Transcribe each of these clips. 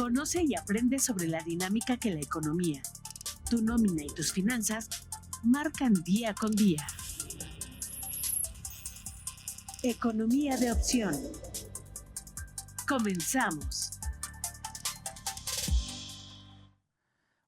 Conoce y aprende sobre la dinámica que la economía, tu nómina y tus finanzas marcan día con día. Economía de opción. Comenzamos.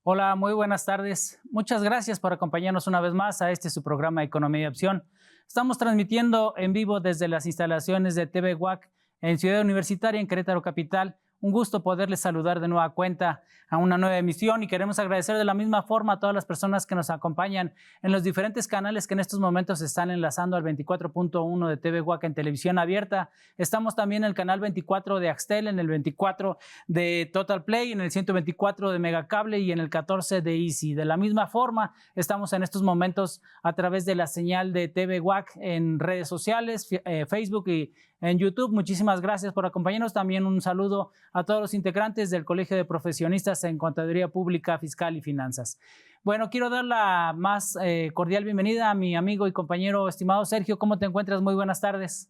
Hola, muy buenas tardes. Muchas gracias por acompañarnos una vez más a su programa Economía de Opción. Estamos transmitiendo en vivo desde las instalaciones de TV UAC en Ciudad Universitaria, en Querétaro Capital. Un gusto poderles saludar de nueva cuenta a una nueva emisión y queremos agradecer de la misma forma a todas las personas que nos acompañan en los diferentes canales que en estos momentos se están enlazando al 24.1 de TV UAC en televisión abierta. Estamos también en el canal 24 de Axtel, en el 24 de Total Play, en el 124 de Megacable y en el 14 de Easy. De la misma forma, estamos en estos momentos a través de la señal de TV UAC en redes sociales, Facebook y en YouTube. Muchísimas gracias por acompañarnos. También un saludo a todos los integrantes del Colegio de Profesionistas en Contaduría Pública, Fiscal y Finanzas. Bueno, quiero dar la más cordial bienvenida a mi amigo y compañero estimado Sergio. ¿Cómo te encuentras? Muy buenas tardes.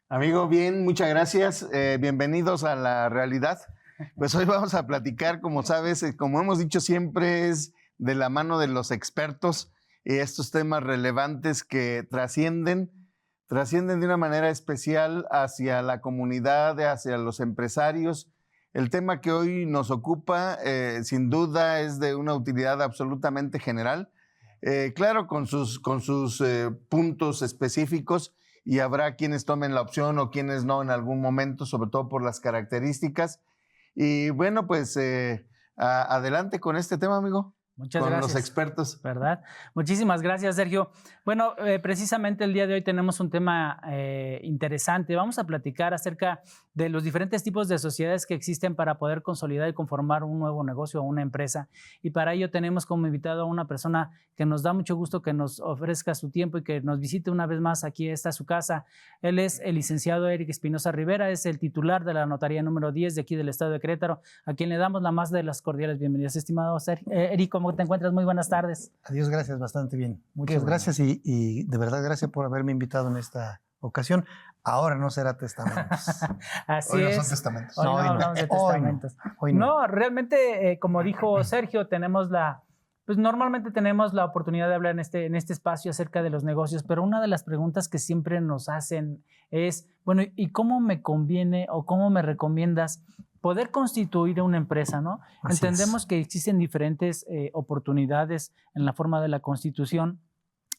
Amigo, bien, muchas gracias. Bienvenidos a la realidad. Pues hoy vamos a platicar, como sabes, como hemos dicho siempre, es de la mano de los expertos estos temas relevantes que trascienden de una manera especial hacia la comunidad, hacia los empresarios. El tema que hoy nos ocupa, sin duda, es de una utilidad absolutamente general. Claro, con sus puntos específicos, y habrá quienes tomen la opción o quienes no en algún momento, sobre todo por las características. Y bueno, pues adelante con este tema, amigo. Muchas gracias. Con los expertos. ¿Verdad? Muchísimas gracias, Sergio. Bueno, precisamente el día de hoy tenemos un tema interesante. Vamos a platicar acerca de los diferentes tipos de sociedades que existen para poder consolidar y conformar un nuevo negocio o una empresa. Y para ello tenemos como invitado a una persona que nos da mucho gusto que nos ofrezca su tiempo y que nos visite una vez más aquí. Está su casa. Él es el licenciado Eric Espinosa Rivera, es el titular de la notaría número 10 de aquí del estado de Querétaro, a quien le damos la más de las cordiales bienvenidas. Estimado Eric, ¿cómo te encuentras? Muy buenas tardes. Adiós, gracias, bastante bien. Muchas gracias y de verdad gracias por haberme invitado en esta ocasión. Ahora no será testamentos. Así hoy es. no son testamentos. Hoy no hablamos de testamentos. Hoy no. No, realmente, como dijo Sergio, normalmente tenemos la oportunidad de hablar en este espacio acerca de los negocios, pero una de las preguntas que siempre nos hacen es, bueno, ¿y cómo me conviene o cómo me recomiendas poder constituir una empresa, ¿no? Entendemos que existen diferentes oportunidades en la forma de la constitución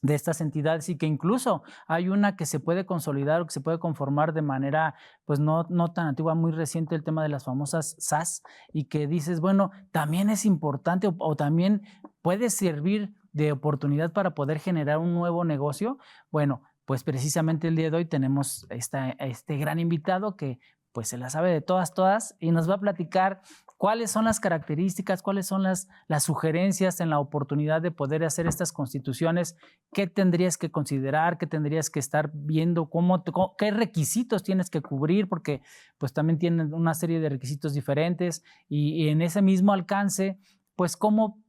de estas entidades y que incluso hay una que se puede consolidar o que se puede conformar de manera pues no tan antigua, muy reciente, el tema de las famosas SAS, y que dices, bueno, también es importante o también puede servir de oportunidad para poder generar un nuevo negocio. Bueno, pues precisamente el día de hoy tenemos este gran invitado que pues se la sabe de todas y nos va a platicar cuáles son las características, cuáles son las sugerencias en la oportunidad de poder hacer estas constituciones, qué tendrías que considerar, qué tendrías que estar viendo, qué requisitos tienes que cubrir, porque pues también tienen una serie de requisitos diferentes y en ese mismo alcance, pues cómo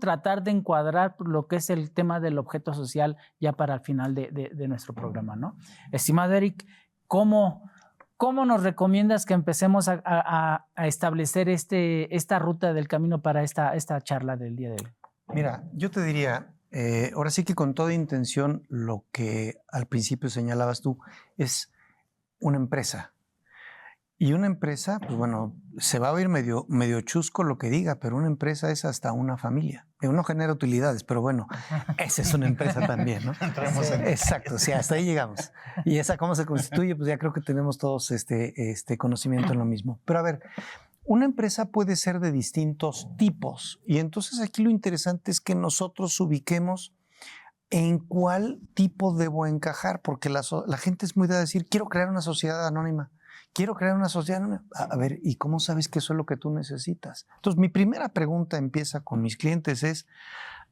tratar de encuadrar lo que es el tema del objeto social ya para el final de nuestro programa, ¿no? Estimado Eric, ¿Cómo nos recomiendas que empecemos a establecer esta ruta del camino para esta charla del día de hoy? Mira, yo te diría, ahora sí que con toda intención, lo que al principio señalabas tú es una empresa. Y una empresa, pues bueno, se va a oír medio chusco lo que diga, pero una empresa es hasta una familia. No genera utilidades, pero bueno, esa es una empresa también, ¿no? Exacto, sí, hasta ahí llegamos. Y esa cómo se constituye, pues ya creo que tenemos todos este conocimiento en lo mismo. Pero a ver, una empresa puede ser de distintos tipos. Y entonces aquí lo interesante es que nosotros ubiquemos en cuál tipo debo encajar, porque la gente es muy de decir, quiero crear una sociedad anónima. Quiero crear una sociedad. A ver, ¿y cómo sabes que eso es lo que tú necesitas? Entonces, mi primera pregunta empieza con mis clientes es,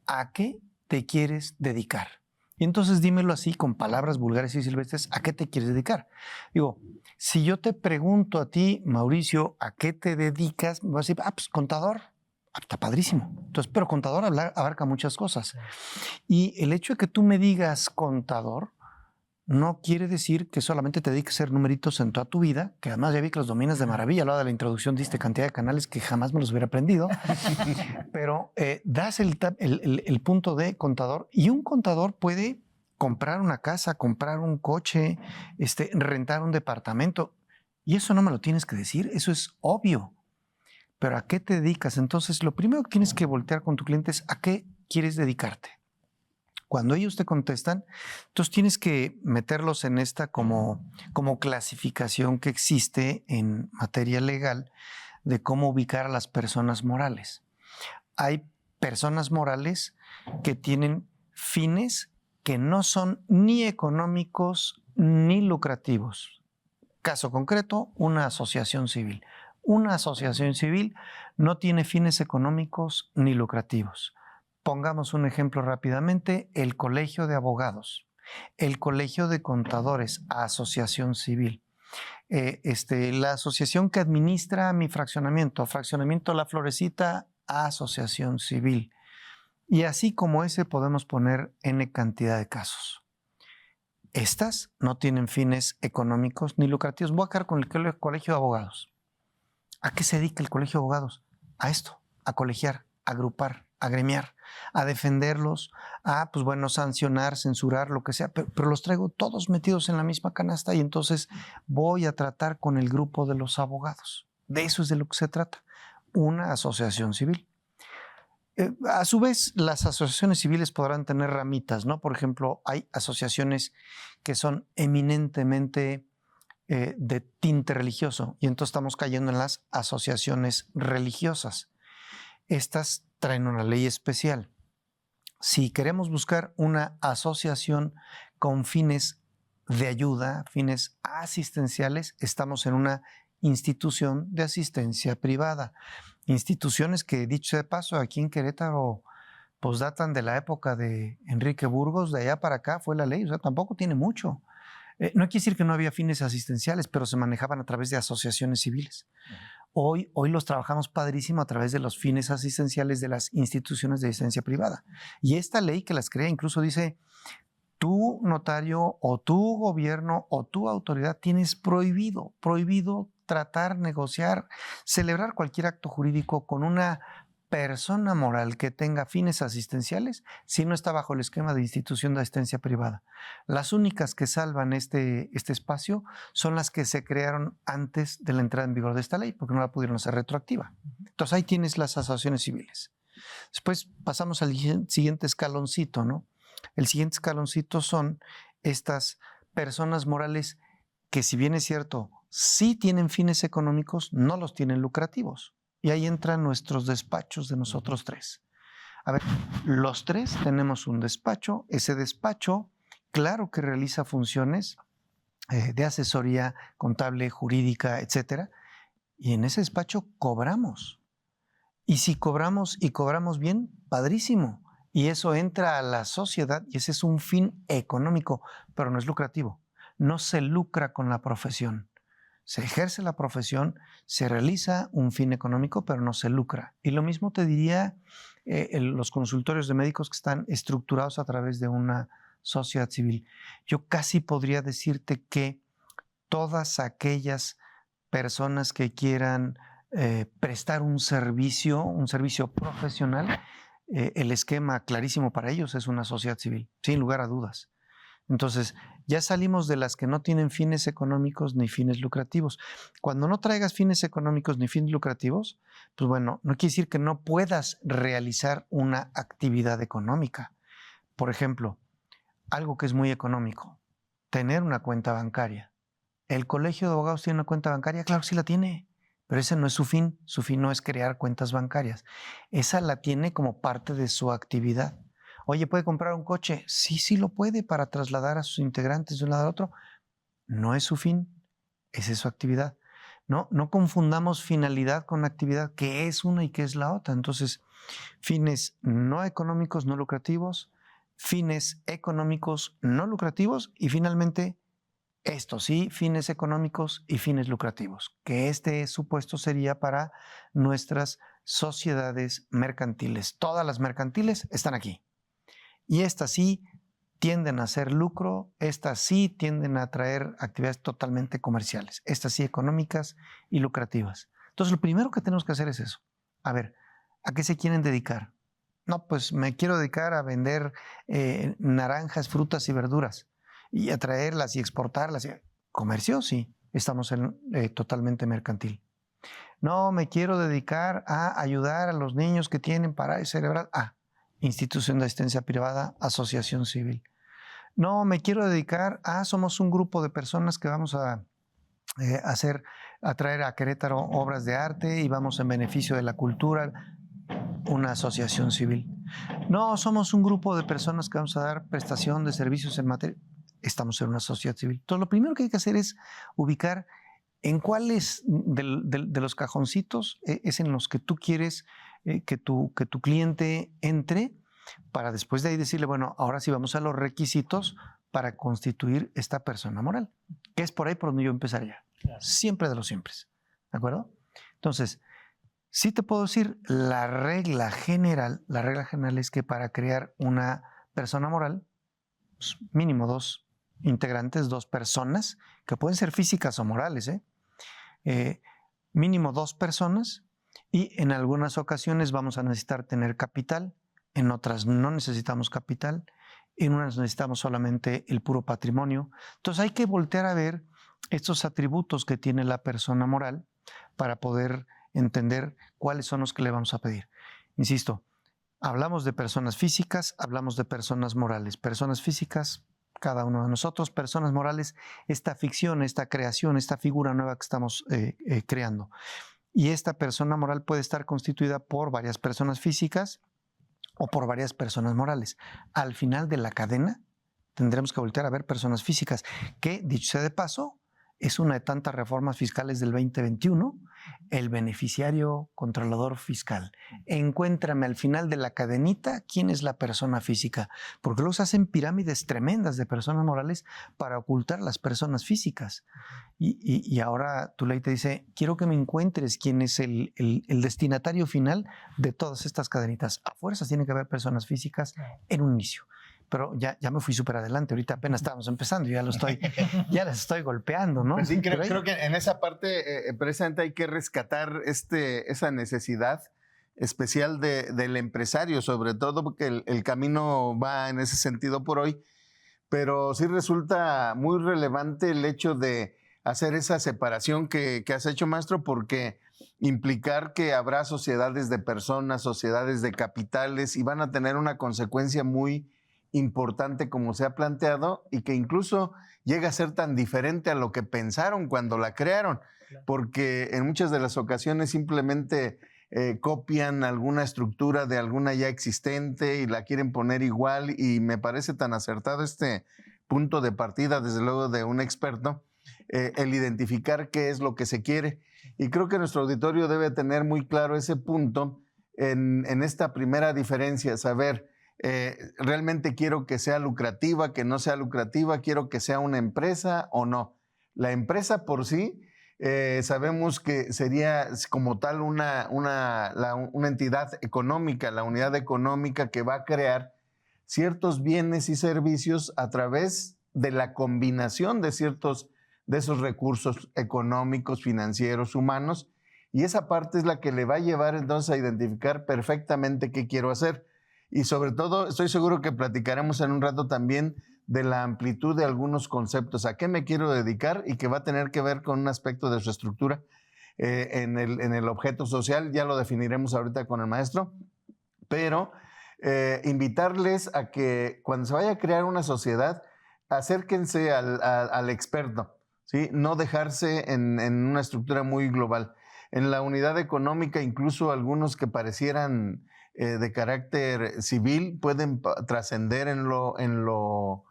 ¿a qué te quieres dedicar? Y entonces dímelo así, con palabras vulgares y silvestres, ¿a qué te quieres dedicar? Digo, si yo te pregunto a ti, Mauricio, ¿a qué te dedicas? Me vas a decir, pues contador. Está padrísimo. Entonces, pero contador abarca muchas cosas. Y el hecho de que tú me digas contador no quiere decir que solamente te dediques a hacer numeritos en toda tu vida, que además ya vi que los dominas de maravilla. A la hora de la introducción diste cantidad de canales que jamás me los hubiera aprendido, pero das el punto de contador, y un contador puede comprar una casa, comprar un coche, rentar un departamento, y eso no me lo tienes que decir, eso es obvio. Pero ¿a qué te dedicas? Entonces, lo primero que tienes que voltear con tu cliente es ¿a qué quieres dedicarte? Cuando ellos te contestan, entonces tienes que meterlos en esta como clasificación que existe en materia legal de cómo ubicar a las personas morales. Hay personas morales que tienen fines que no son ni económicos ni lucrativos. Caso concreto, una asociación civil. Una asociación civil no tiene fines económicos ni lucrativos. Pongamos un ejemplo rápidamente: el colegio de abogados, el colegio de contadores, asociación civil. La asociación que administra mi fraccionamiento La Florecita, asociación civil. Y así como ese podemos poner N cantidad de casos. Estas no tienen fines económicos ni lucrativos. Voy a quedar con el colegio de abogados. ¿A qué se dedica el colegio de abogados? A esto, a colegiar, a agrupar, a gremiar, a defenderlos, a, sancionar, censurar, lo que sea, pero los traigo todos metidos en la misma canasta, y entonces voy a tratar con el grupo de los abogados. De eso es de lo que se trata, una asociación civil. A su vez, las asociaciones civiles podrán tener ramitas, ¿no? Por ejemplo, hay asociaciones que son eminentemente de tinte religioso, y entonces estamos cayendo en las asociaciones religiosas. Estas traen una ley especial. Si queremos buscar una asociación con fines de ayuda, fines asistenciales, estamos en una institución de asistencia privada. Instituciones que, dicho de paso, aquí en Querétaro, pues datan de la época de Enrique Burgos. De allá para acá fue la ley, o sea, tampoco tiene mucho. No quiere decir que no había fines asistenciales, pero se manejaban a través de asociaciones civiles. Hoy los trabajamos padrísimo a través de los fines asistenciales de las instituciones de asistencia privada. Y esta ley que las crea incluso dice: tu notario o tu gobierno o tu autoridad tienes prohibido tratar, negociar, celebrar cualquier acto jurídico con una persona moral que tenga fines asistenciales si no está bajo el esquema de institución de asistencia privada. Las únicas que salvan este espacio son las que se crearon antes de la entrada en vigor de esta ley, porque no la pudieron hacer retroactiva. Entonces ahí tienes las asociaciones civiles. Después pasamos al siguiente escaloncito, ¿no? El siguiente escaloncito son estas personas morales que, si bien es cierto, sí tienen fines económicos, no los tienen lucrativos. Y ahí entran nuestros despachos de nosotros tres. A ver, los tres tenemos un despacho. Ese despacho, claro que realiza funciones de asesoría contable, jurídica, etcétera. Y en ese despacho cobramos. Y si cobramos y cobramos bien, padrísimo. Y eso entra a la sociedad, y ese es un fin económico, pero no es lucrativo. No se lucra con la profesión. Se ejerce la profesión, se realiza un fin económico, pero no se lucra. Y lo mismo te diría los consultorios de médicos que están estructurados a través de una sociedad civil. Yo casi podría decirte que todas aquellas personas que quieran prestar un servicio profesional, el esquema clarísimo para ellos es una sociedad civil, sin lugar a dudas. Entonces, ya salimos de las que no tienen fines económicos ni fines lucrativos. Cuando no traigas fines económicos ni fines lucrativos, pues bueno, no quiere decir que no puedas realizar una actividad económica. Por ejemplo, algo que es muy económico, tener una cuenta bancaria. ¿El colegio de abogados tiene una cuenta bancaria? Claro que sí la tiene, pero ese no es su fin. Su fin no es crear cuentas bancarias. Esa la tiene como parte de su actividad. Oye, ¿puede comprar un coche? Sí lo puede, para trasladar a sus integrantes de un lado a otro. No es su fin, esa es su actividad. No confundamos finalidad con actividad, que es una y que es la otra. Entonces, fines no económicos, no lucrativos, fines económicos no lucrativos, y finalmente, esto sí, fines económicos y fines lucrativos, que este supuesto sería para nuestras sociedades mercantiles. Todas las mercantiles están aquí. Y estas sí tienden a hacer lucro, estas sí tienden a traer actividades totalmente comerciales, estas sí económicas y lucrativas. Entonces, lo primero que tenemos que hacer es eso. A ver, ¿a qué se quieren dedicar? No, pues me quiero dedicar a vender naranjas, frutas y verduras y a traerlas y exportarlas. Comercio, sí, estamos en totalmente mercantil. No, me quiero dedicar a ayudar a los niños que tienen parálisis cerebral. Institución de asistencia privada, asociación civil. No, me quiero dedicar a, somos un grupo de personas que vamos a traer a Querétaro obras de arte y vamos en beneficio de la cultura, una asociación civil. No, somos un grupo de personas que vamos a dar prestación de servicios en materia, estamos en una sociedad civil. Entonces, lo primero que hay que hacer es ubicar en cuáles de los cajoncitos es en los que tú quieres que tu cliente entre, para después de ahí decirle, bueno, ahora sí vamos a los requisitos para constituir esta persona moral, que es por ahí por donde yo empezaría. Claro. Siempre de los siempre. ¿De acuerdo? Entonces, sí te puedo decir, la regla general es que para crear una persona moral, pues, mínimo 2 integrantes, 2 personas, que pueden ser físicas o morales, mínimo 2 personas, y en algunas ocasiones vamos a necesitar tener capital, en otras no necesitamos capital, en unas necesitamos solamente el puro patrimonio. Entonces hay que voltear a ver estos atributos que tiene la persona moral para poder entender cuáles son los que le vamos a pedir. Insisto, hablamos de personas físicas, hablamos de personas morales. Personas físicas, cada uno de nosotros; personas morales, esta ficción, esta creación, esta figura nueva que estamos creando. Y esta persona moral puede estar constituida por varias personas físicas o por varias personas morales. Al final de la cadena tendremos que voltear a ver personas físicas, que, dicho sea de paso, es una de tantas reformas fiscales del 2021, el beneficiario controlador fiscal. Encuéntrame al final de la cadenita quién es la persona física, porque luego se hacen pirámides tremendas de personas morales para ocultar las personas físicas. Y ahora tu ley te dice, quiero que me encuentres quién es el destinatario final de todas estas cadenitas. A fuerzas tiene que haber personas físicas en un inicio. Pero ya me fui súper adelante. Ahorita apenas estábamos empezando, ya las estoy golpeando, ¿no? Pues sí, creo que en esa parte precisamente hay que rescatar esa necesidad especial del empresario, sobre todo porque el camino va en ese sentido por hoy, pero sí resulta muy relevante el hecho de hacer esa separación que has hecho, maestro, porque implicar que habrá sociedades de personas, sociedades de capitales, y van a tener una consecuencia muy importante como se ha planteado, y que incluso llega a ser tan diferente a lo que pensaron cuando la crearon, claro, porque en muchas de las ocasiones simplemente copian alguna estructura de alguna ya existente y la quieren poner igual, y me parece tan acertado este punto de partida, desde luego de un experto, el identificar qué es lo que se quiere, y creo que nuestro auditorio debe tener muy claro ese punto en esta primera diferencia, saber realmente quiero que sea lucrativa, que no sea lucrativa, quiero que sea una empresa o no. La empresa por sí sabemos que sería como tal una entidad económica, la unidad económica que va a crear ciertos bienes y servicios a través de la combinación de ciertos de esos recursos económicos, financieros, humanos, y esa parte es la que le va a llevar entonces a identificar perfectamente qué quiero hacer. Y sobre todo, estoy seguro que platicaremos en un rato también de la amplitud de algunos conceptos, a qué me quiero dedicar, y que va a tener que ver con un aspecto de su estructura en el objeto social. Ya lo definiremos ahorita con el maestro, pero invitarles a que cuando se vaya a crear una sociedad, acérquense al experto, ¿sí? No dejarse en una estructura muy global. En la unidad económica, incluso algunos que parecieran de carácter civil pueden trascender en lo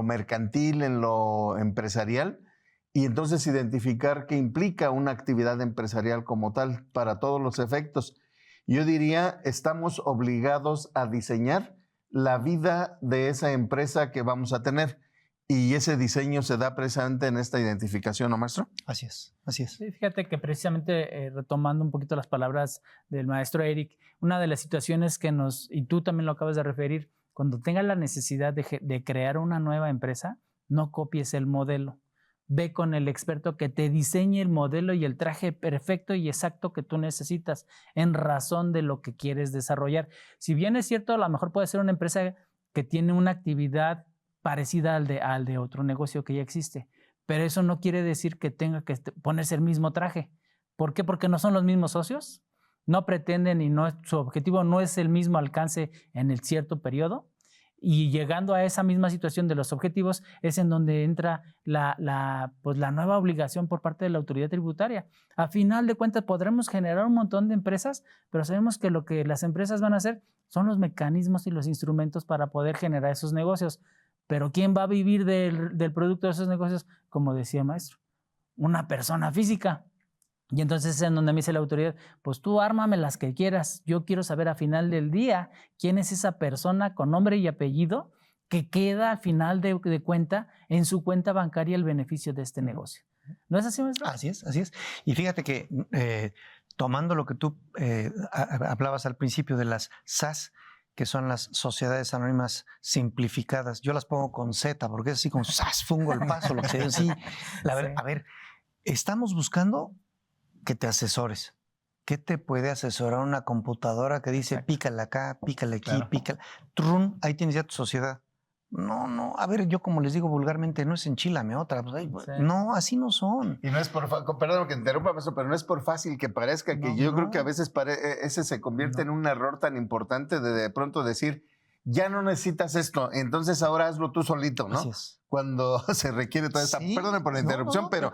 mercantil, en lo empresarial, y entonces identificar qué implica una actividad empresarial como tal para todos los efectos. Yo diría, estamos obligados a diseñar la vida de esa empresa que vamos a tener, y ese diseño se da precisamente en esta identificación, ¿no, maestro? Así es, así es. Sí, fíjate que precisamente retomando un poquito las palabras del maestro Eric, una de las situaciones que y tú también lo acabas de referir, cuando tengas la necesidad de crear una nueva empresa, no copies el modelo. Ve con el experto que te diseñe el modelo y el traje perfecto y exacto que tú necesitas en razón de lo que quieres desarrollar. Si bien es cierto, a lo mejor puede ser una empresa que tiene una actividad parecida al de otro negocio que ya existe, pero eso no quiere decir que tenga que ponerse el mismo traje. ¿Por qué? Porque no son los mismos socios, no pretenden y su objetivo no es el mismo alcance en el cierto periodo. Y llegando a esa misma situación de los objetivos es en donde entra pues la nueva obligación por parte de la autoridad tributaria. A final de cuentas podremos generar un montón de empresas, pero sabemos que lo que las empresas van a hacer son los mecanismos y los instrumentos para poder generar esos negocios. Pero ¿quién va a vivir del producto de esos negocios? Como decía el maestro, una persona física. Y entonces es en donde me dice la autoridad, pues tú ármame las que quieras. Yo quiero saber al final del día quién es esa persona con nombre y apellido que queda al final de cuenta en su cuenta bancaria el beneficio de este negocio. ¿No es así, maestro? Así es, así es. Y fíjate que tomando lo que tú hablabas al principio de las SAS, que son las sociedades anónimas simplificadas, yo las pongo con Z porque es así como SAS, fue un golpazo, lo que se sí. A ver, estamos buscando que te asesores. ¿Qué te puede asesorar una computadora que dice pícale acá, pícale aquí, claro, pícale? Trun, ahí tienes ya tu sociedad. No, a ver, yo como les digo vulgarmente, no es enchilame otra. Pues, no, así no son. Y no es perdón que interrumpa, maestro, pero no es por fácil que parezca, que yo creo que a veces ese se convierte en un error tan importante de pronto decir, ya no necesitas esto, entonces ahora hazlo tú solito, ¿no? Así es. Cuando se requiere toda esa... Perdone por la interrupción, pero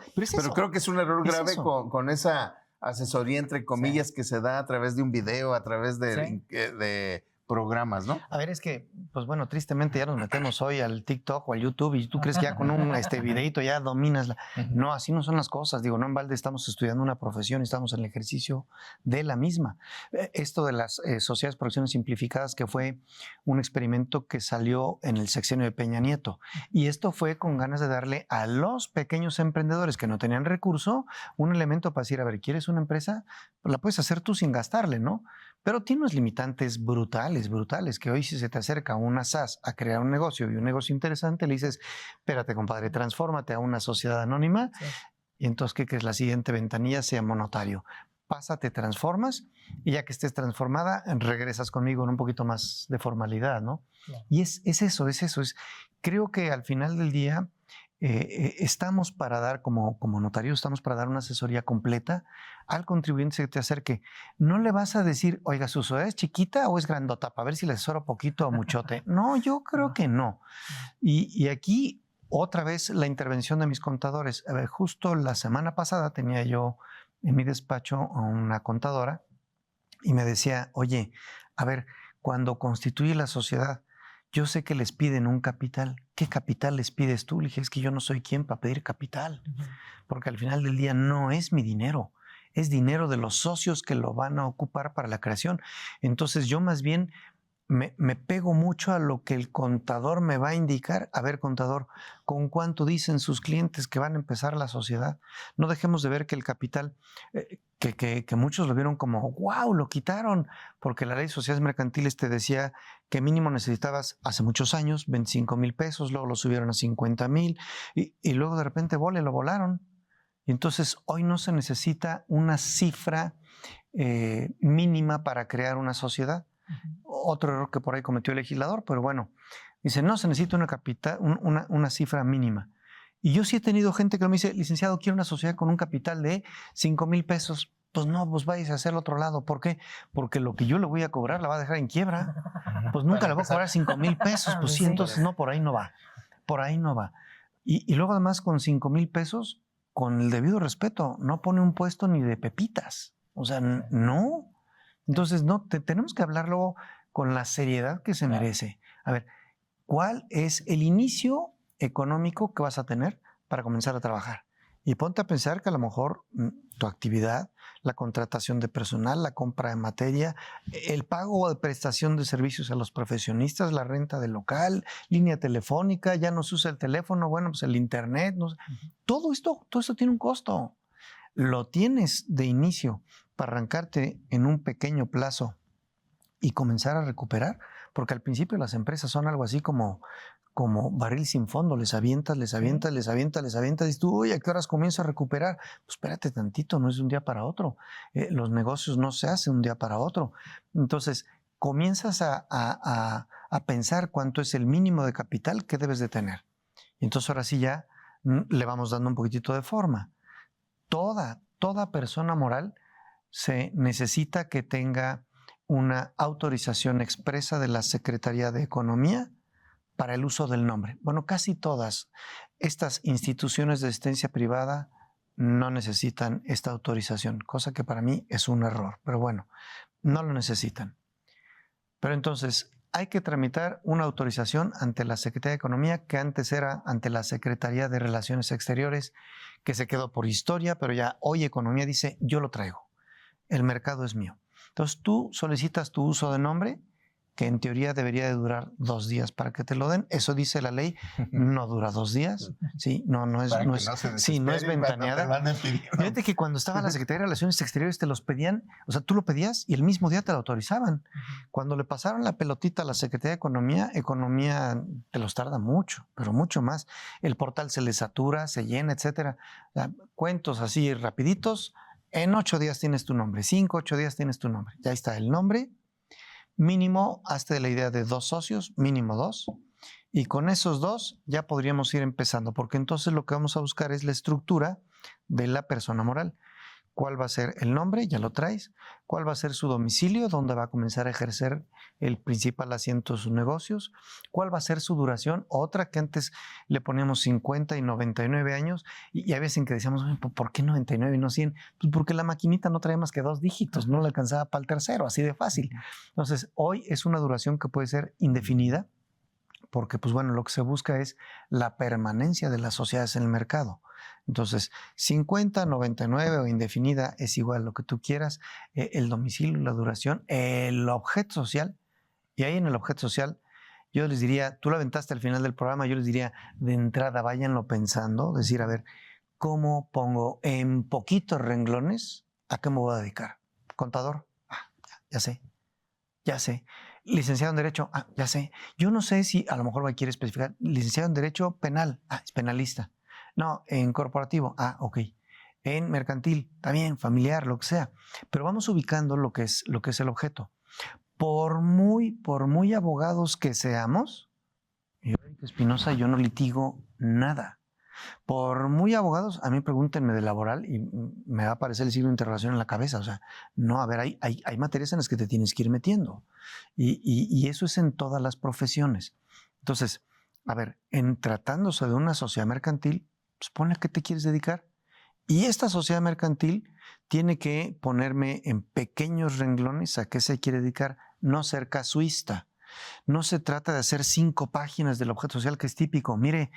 creo que es un error grave con esa asesoría, entre comillas, que se da a través de un video, a través de programas, ¿no? A ver, es que, pues bueno, tristemente ya nos metemos hoy al TikTok o al YouTube y tú crees que ya con un videito ya dominas. No, así no son las cosas. Digo, no en balde estamos estudiando una profesión y estamos en el ejercicio de la misma. Esto de las sociedades por acciones simplificadas, que fue un experimento que salió en el sexenio de Peña Nieto. Y esto fue con ganas de darle a los pequeños emprendedores que no tenían recurso un elemento para decir, a ver, ¿quieres una empresa? Pues la puedes hacer tú sin gastarle, ¿no? Pero tiene unos limitantes brutales, que hoy si se te acerca una SAS a crear un negocio y un negocio interesante, le dices, espérate compadre, transfórmate a una sociedad anónima y entonces, ¿qué crees? La siguiente ventanilla se llama notario. Pásate, transformas y ya que estés transformada, regresas conmigo en un poquito más de formalidad, ¿no? Claro. Y es eso. Creo que al final del día estamos para dar, como notario, estamos para dar una asesoría completa al contribuyente que te acerque. No le vas a decir, oiga, ¿su sociedad es chiquita o es grandota? Para ver si le asesoro poquito o muchote. No, yo creo que no. Y aquí, otra vez, la intervención de mis contadores. A ver, justo la semana pasada tenía yo en mi despacho a una contadora y me decía, oye, a ver, cuando constituye la sociedad, yo sé que les piden un capital. ¿Qué capital les pides tú? Le dije, es que yo no soy quien para pedir capital, porque al final del día no es mi dinero, es dinero de los socios que lo van a ocupar para la creación. Entonces yo más bien me pego mucho a lo que el contador me va a indicar. A ver, contador, ¿con cuánto dicen sus clientes que van a empezar la sociedad? No dejemos de ver que el capital, que muchos lo vieron como, wow, lo quitaron, porque la ley de sociedades mercantiles te decía que mínimo necesitabas hace muchos años 25,000 pesos, luego lo subieron a 50,000 y luego de repente lo volaron. Y entonces hoy no se necesita una cifra mínima para crear una sociedad. Otro error que por ahí cometió el legislador, pero bueno, dice, no, se necesita una cifra mínima. Y yo sí he tenido gente que me dice, licenciado, quiero una sociedad con un capital de 5,000 pesos. Pues no, pues váyase a hacer el otro lado. ¿Por qué? Porque lo que yo le voy a cobrar la va a dejar en quiebra. Pues nunca le voy a cobrar 5,000 pesos. Pues sí, entonces no, por ahí no va. Por ahí no va. Y luego además con 5,000 pesos, con el debido respeto, no pone un puesto ni de pepitas. O sea, no. Entonces, no, tenemos que hablarlo con la seriedad que se merece. A ver, ¿cuál es el inicio económico que vas a tener para comenzar a trabajar? Y ponte a pensar que a lo mejor tu actividad, la contratación de personal, la compra de materia, el pago de prestación de servicios a los profesionistas, la renta del local, línea telefónica, ya no se usa el teléfono, bueno, pues el internet, no sé. Todo esto tiene un costo. Lo tienes de inicio para arrancarte en un pequeño plazo y comenzar a recuperar, porque al principio las empresas son algo así como barril sin fondo, les avientas, y tú, oye, ¿a qué horas comienzo a recuperar? Pues espérate tantito, no es de un día para otro. Los negocios no se hacen de un día para otro. Entonces, comienzas a pensar cuánto es el mínimo de capital que debes de tener. Y entonces ahora sí ya le vamos dando un poquitito de forma. Toda persona moral se necesita que tenga una autorización expresa de la Secretaría de Economía para el uso del nombre. Bueno, casi todas estas instituciones de asistencia privada no necesitan esta autorización, cosa que para mí es un error, pero bueno, no lo necesitan. Pero entonces hay que tramitar una autorización ante la Secretaría de Economía, que antes era ante la Secretaría de Relaciones Exteriores, que se quedó por historia, pero ya hoy Economía dice, yo lo traigo, el mercado es mío. Entonces tú solicitas tu uso de nombre, que en teoría debería de durar 2 días para que te lo den. Eso dice la ley, no dura 2 días. Sí, no es ventaneada. Fíjate que cuando estaba la Secretaría de Relaciones Exteriores te los pedían, o sea, tú lo pedías y el mismo día te lo autorizaban. Cuando le pasaron la pelotita a la Secretaría de Economía te los tarda mucho, pero mucho más. El portal se le satura, se llena, etcétera. O sea, cuentos así rapiditos, en 8 días tienes tu nombre, 5, 8 días tienes tu nombre. Ya está el nombre. Mínimo, hazte de la idea de 2 socios, mínimo 2, y con esos 2 ya podríamos ir empezando, porque entonces lo que vamos a buscar es la estructura de la persona moral. ¿Cuál va a ser el nombre? Ya lo traes. ¿Cuál va a ser su domicilio? ¿Dónde va a comenzar a ejercer el principal asiento de sus negocios? ¿Cuál va a ser su duración? Otra que antes le poníamos 50 y 99 años y a veces en que decíamos, ¿por qué 99 y no 100? Pues porque la maquinita no traía más que 2 dígitos, no le alcanzaba para el tercero, así de fácil. Entonces, hoy es una duración que puede ser indefinida, porque pues bueno, lo que se busca es la permanencia de las sociedades en el mercado. Entonces, 50, 99 o indefinida es igual lo que tú quieras, el domicilio, la duración, el objeto social, y ahí en el objeto social yo les diría, tú lo aventaste al final del programa, yo les diría de entrada, váyanlo pensando, decir, a ver, ¿cómo pongo en poquitos renglones a qué me voy a dedicar? ¿Contador? Ya sé. Licenciado en Derecho, ya sé. Yo no sé si a lo mejor me quiere especificar. Licenciado en Derecho Penal, es penalista. No, en corporativo, ok. En mercantil, también, familiar, lo que sea. Pero vamos ubicando lo que es el objeto. Por muy abogados que seamos, Espinosa, yo no litigo nada. Por muy abogados, a mí pregúntenme de laboral y me va a aparecer el signo de interrogación en la cabeza. O sea, no, a ver, hay materias en las que te tienes que ir metiendo. Y eso es en todas las profesiones. Entonces, a ver, en tratándose de una sociedad mercantil, pues ponle a qué te quieres dedicar. Y esta sociedad mercantil tiene que ponerme en pequeños renglones a qué se quiere dedicar, no ser casuista. No se trata de hacer 5 páginas del objeto social, que es típico. Mire,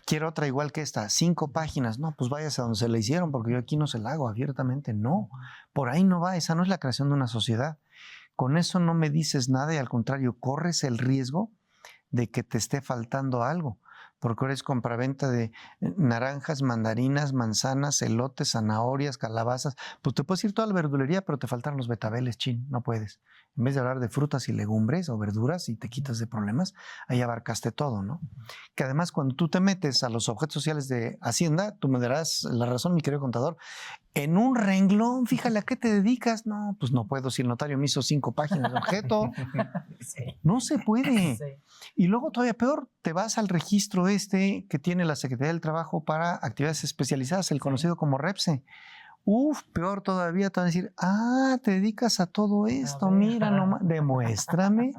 quiero otra igual que esta, 5 páginas. No, pues váyase a donde se la hicieron, porque yo aquí no se la hago abiertamente. No, por ahí no va. Esa no es la creación de una sociedad. Con eso no me dices nada y al contrario, corres el riesgo de que te esté faltando algo. Porque ahora es compraventa de naranjas, mandarinas, manzanas, elotes, zanahorias, calabazas. Pues te puedes ir toda la verdulería, pero te faltan los betabeles, no puedes. En vez de hablar de frutas y legumbres o verduras y te quitas de problemas, ahí abarcaste todo, ¿no? Que además cuando tú te metes a los objetos sociales de Hacienda, tú me darás la razón, mi querido contador, en un renglón, fíjale a qué te dedicas. No, pues no puedo, si el notario me hizo 5 páginas de objeto. Sí. No se puede. Sí. Y luego todavía peor, te vas al registro que tiene la Secretaría del Trabajo para actividades especializadas, el conocido como REPSE. Peor todavía, te van a decir, te dedicas a todo esto, mira nomás, demuéstrame.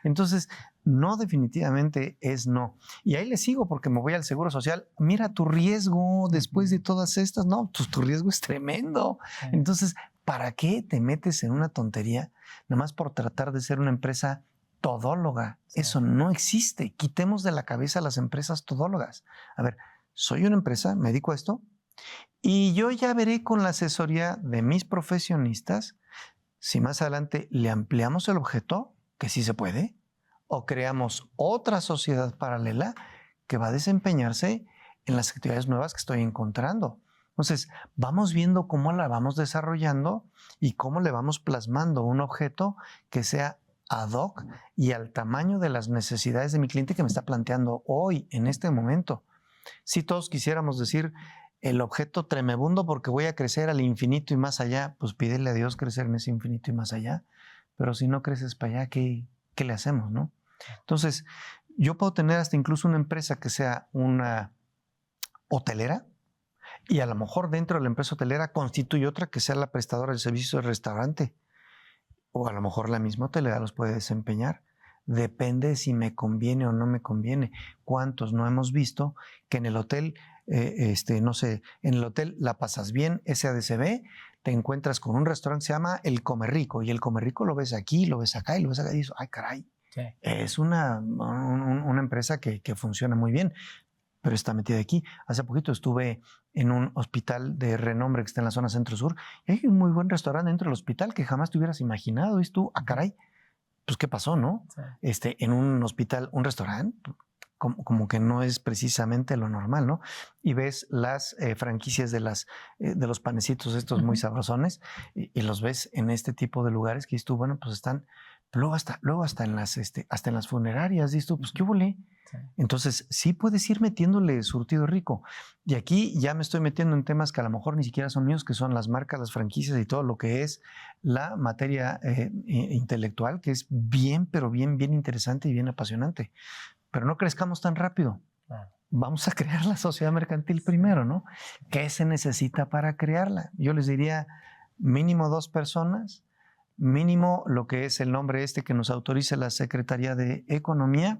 Entonces, no, definitivamente es no. Y ahí le sigo porque me voy al Seguro Social. Mira tu riesgo después de todas estas. No, tu riesgo es tremendo. Entonces, ¿para qué te metes en una tontería? Nada más por tratar de ser una empresa todóloga. Eso no existe. Quitemos de la cabeza a las empresas todólogas. A ver, soy una empresa, me dedico a esto, y yo ya veré con la asesoría de mis profesionistas si más adelante le ampliamos el objeto, que sí se puede, o creamos otra sociedad paralela que va a desempeñarse en las actividades nuevas que estoy encontrando. Entonces, vamos viendo cómo la vamos desarrollando y cómo le vamos plasmando un objeto que sea ad hoc y al tamaño de las necesidades de mi cliente que me está planteando hoy, en este momento. Si todos quisiéramos decir el objeto tremebundo porque voy a crecer al infinito y más allá, pues pídele a Dios crecer en ese infinito y más allá. Pero si no creces para allá, ¿qué le hacemos, no? Entonces, yo puedo tener hasta incluso una empresa que sea una hotelera y a lo mejor dentro de la empresa hotelera constituye otra que sea la prestadora del servicio del restaurante. O a lo mejor la misma hotelera los puede desempeñar. Depende de si me conviene o no me conviene. ¿Cuántos no hemos visto que en el hotel, no sé, en el hotel la pasas bien, SADCB, te encuentras con un restaurante que se llama El Come Rico y el Come Rico lo ves aquí, lo ves acá y lo ves acá y dices, ay caray, sí. Es una empresa que funciona muy bien, pero está metida aquí. Hace poquito estuve en un hospital de renombre que está en la zona centro-sur y hay un muy buen restaurante dentro del hospital que jamás te hubieras imaginado. Y tú, ah caray, pues ¿qué pasó, no? Sí. En un hospital, un restaurante, como que no es precisamente lo normal, ¿no? Y ves las franquicias de los panecitos estos muy sabrosones y los ves en este tipo de lugares que dices tú, bueno, pues están, luego hasta en las funerarias, dices tú, pues ¿qué huele? Sí. Entonces, sí puedes ir metiéndole surtido rico. Y aquí ya me estoy metiendo en temas que a lo mejor ni siquiera son míos, que son las marcas, las franquicias y todo lo que es la materia intelectual, que es bien, pero bien interesante y bien apasionante. Pero no crezcamos tan rápido. Vamos a crear la sociedad mercantil primero, ¿no? ¿Qué se necesita para crearla? Yo les diría mínimo 2 personas, mínimo lo que es el nombre que nos autoriza la Secretaría de Economía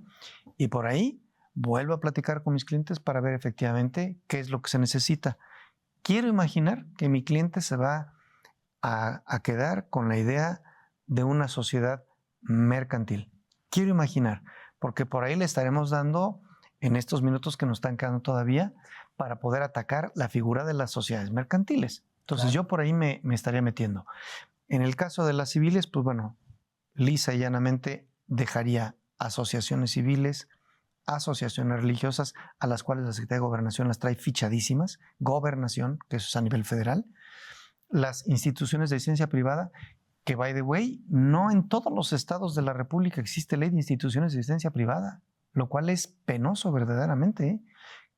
y por ahí vuelvo a platicar con mis clientes para ver efectivamente qué es lo que se necesita. Quiero imaginar que mi cliente se va a quedar con la idea de una sociedad mercantil. Quiero imaginar, porque por ahí le estaremos dando en estos minutos que nos están quedando todavía para poder atacar la figura de las sociedades mercantiles. Entonces yo por ahí me estaría metiendo. En el caso de las civiles, pues bueno, lisa y llanamente dejaría asociaciones civiles, asociaciones religiosas, a las cuales la Secretaría de Gobernación las trae fichadísimas, gobernación, que eso es a nivel federal, las instituciones de licencia privada, que by the way, no en todos los estados de la República existe ley de instituciones de licencia privada, lo cual es penoso verdaderamente, ¿eh?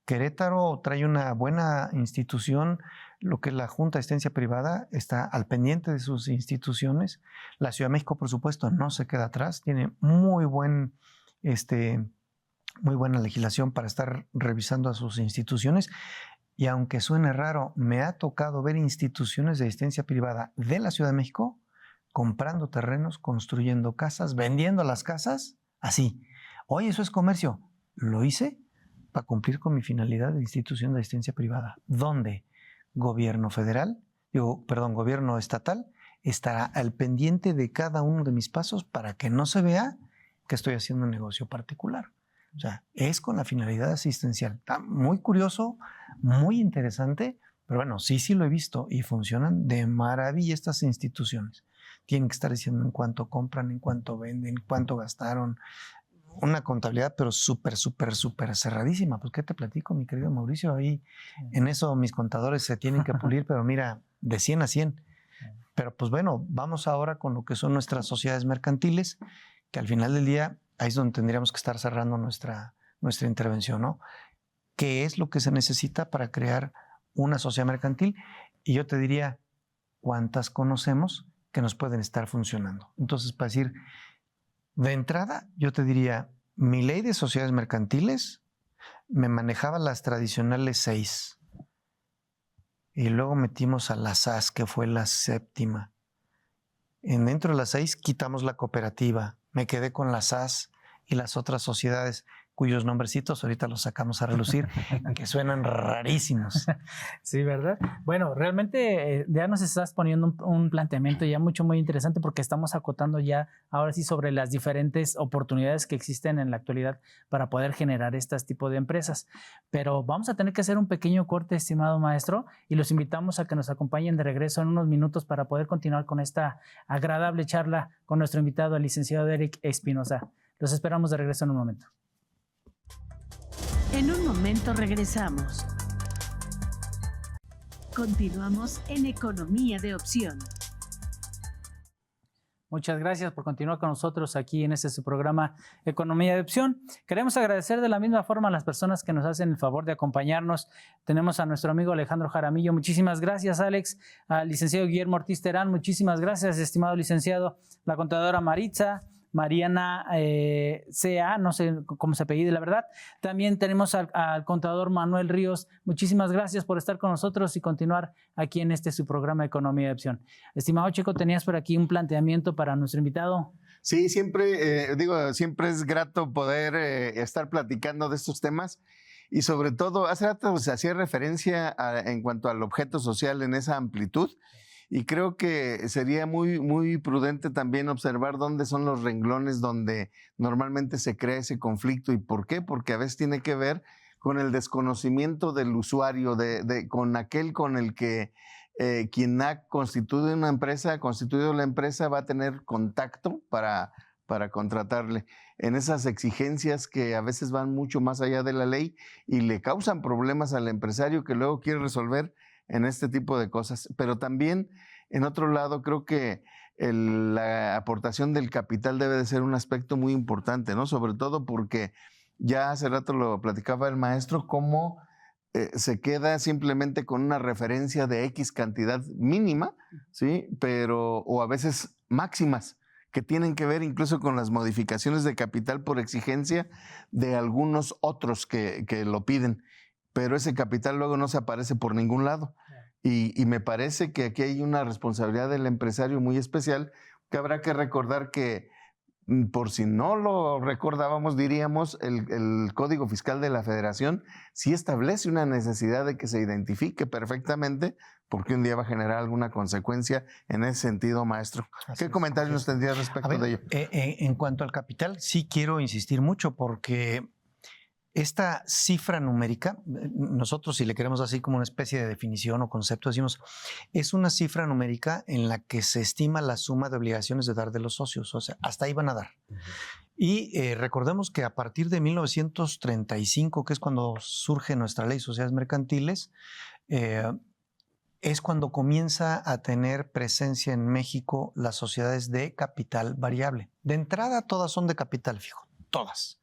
Querétaro trae una buena institución, lo que es la Junta de Asistencia Privada está al pendiente de sus instituciones. La Ciudad de México, por supuesto, no se queda atrás, tiene muy buena legislación para estar revisando a sus instituciones. Y aunque suene raro, me ha tocado ver instituciones de asistencia privada de la Ciudad de México comprando terrenos, construyendo casas, vendiendo las casas, así. Oye, eso es comercio. Lo hice para cumplir con mi finalidad de institución de asistencia privada. ¿Dónde? Gobierno gobierno estatal estará al pendiente de cada uno de mis pasos para que no se vea que estoy haciendo un negocio particular. O sea, es con la finalidad asistencial. Está muy curioso, muy interesante, pero bueno, sí lo he visto y funcionan de maravilla estas instituciones. Tienen que estar diciendo en cuánto compran, en cuánto venden, cuánto gastaron. Una contabilidad, pero súper cerradísima. Pues, ¿qué te platico, mi querido Mauricio? Ahí, en eso mis contadores se tienen que pulir, pero mira, de 100 a 100. Pero, pues bueno, vamos ahora con lo que son nuestras sociedades mercantiles, que al final del día, ahí es donde tendríamos que estar cerrando nuestra intervención, ¿no? ¿Qué es lo que se necesita para crear una sociedad mercantil? Y yo te diría, ¿cuántas conocemos que nos pueden estar funcionando? Entonces, para decir, de entrada, yo te diría, mi ley de sociedades mercantiles me manejaba las tradicionales 6. Y luego metimos a la SAS, que fue la 7ª. Dentro de las 6 quitamos la cooperativa. Me quedé con la SAS y las otras sociedades, cuyos nombrecitos ahorita los sacamos a relucir, que suenan rarísimos. Sí, ¿verdad? Bueno, realmente ya nos estás poniendo un planteamiento ya muy interesante porque estamos acotando ya ahora sí sobre las diferentes oportunidades que existen en la actualidad para poder generar este tipo de empresas. Pero vamos a tener que hacer un pequeño corte, estimado maestro, y los invitamos a que nos acompañen de regreso en unos minutos para poder continuar con esta agradable charla con nuestro invitado, el licenciado Eric Espinosa. Los esperamos de regreso en un momento. En un momento regresamos. Continuamos en Economía de Opción. Muchas gracias por continuar con nosotros aquí en su programa Economía de Opción. Queremos agradecer de la misma forma a las personas que nos hacen el favor de acompañarnos. Tenemos a nuestro amigo Alejandro Jaramillo. Muchísimas gracias, Alex. Al licenciado Guillermo Ortiz Terán. Muchísimas gracias, estimado licenciado. La contadora Maritza. Mariana C.A., no sé cómo se apellida, la verdad. También tenemos al contador Manuel Ríos. Muchísimas gracias por estar con nosotros y continuar aquí en su programa Economía de Opción. Estimado Checo, tenías por aquí un planteamiento para nuestro invitado. Sí, siempre es grato poder estar platicando de estos temas y sobre todo, hace rato se hacía referencia en cuanto al objeto social en esa amplitud. Y creo que sería muy, muy prudente también observar dónde son los renglones donde normalmente se crea ese conflicto. ¿Y por qué? Porque a veces tiene que ver con el desconocimiento del usuario, con aquel con el que quien ha constituido la empresa va a tener contacto para contratarle en esas exigencias que a veces van mucho más allá de la ley y le causan problemas al empresario que luego quiere resolver en este tipo de cosas. Pero también, en otro lado, creo que la aportación del capital debe de ser un aspecto muy importante, ¿no? Sobre todo porque ya hace rato lo platicaba el maestro, cómo se queda simplemente con una referencia de X cantidad mínima, ¿sí? O a veces máximas, que tienen que ver incluso con las modificaciones de capital por exigencia de algunos otros que lo piden. Pero ese capital luego no se aparece por ningún lado. Y me parece que aquí hay una responsabilidad del empresario muy especial, que habrá que recordar que, por si no lo recordábamos, diríamos, el Código Fiscal de la Federación sí establece una necesidad de que se identifique perfectamente, porque un día va a generar alguna consecuencia en ese sentido, maestro. ¿Qué comentarios nos tendrías respecto de ello? En cuanto al capital, sí quiero insistir mucho porque esta cifra numérica, nosotros si le queremos así como una especie de definición o concepto, decimos, es una cifra numérica en la que se estima la suma de obligaciones de dar de los socios, o sea, hasta ahí van a dar. Y recordemos que a partir de 1935, que es cuando surge nuestra ley de sociedades mercantiles, es cuando comienza a tener presencia en México las sociedades de capital variable. De entrada, todas son de capital fijo, todas.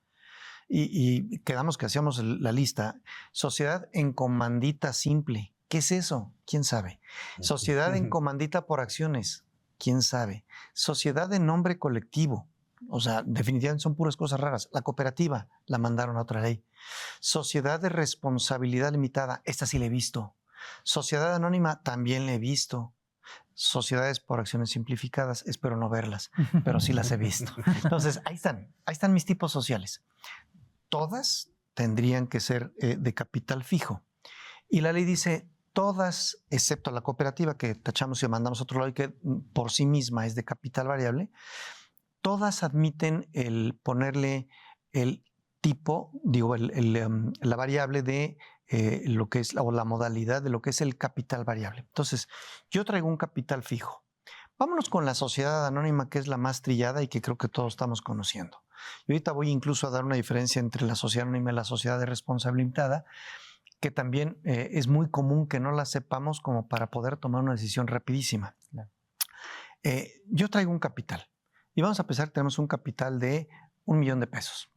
Y quedamos que hacíamos la lista. Sociedad en comandita simple. ¿Qué es eso? ¿Quién sabe? Sociedad en comandita por acciones. ¿Quién sabe? Sociedad en nombre colectivo. O sea, definitivamente son puras cosas raras. La cooperativa la mandaron a otra ley. Sociedad de responsabilidad limitada. Esta sí la he visto. Sociedad anónima también la he visto. Sociedades por acciones simplificadas, espero no verlas, pero sí las he visto. Entonces, ahí están mis tipos sociales. Todas tendrían que ser de capital fijo. Y la ley dice, todas, excepto la cooperativa que tachamos y mandamos a otro lado y que por sí misma es de capital variable, todas admiten el ponerle el tipo, la variable de lo que es, o la modalidad de lo que es el capital variable. Entonces, yo traigo un capital fijo. Vámonos con la sociedad anónima, que es la más trillada y que creo que todos estamos conociendo. Y ahorita voy incluso a dar una diferencia entre la sociedad anónima y la sociedad de responsabilidad limitada, que también es muy común que no la sepamos como para poder tomar una decisión rapidísima. Yo traigo un capital y vamos a pensar que tenemos un capital de $1,000,000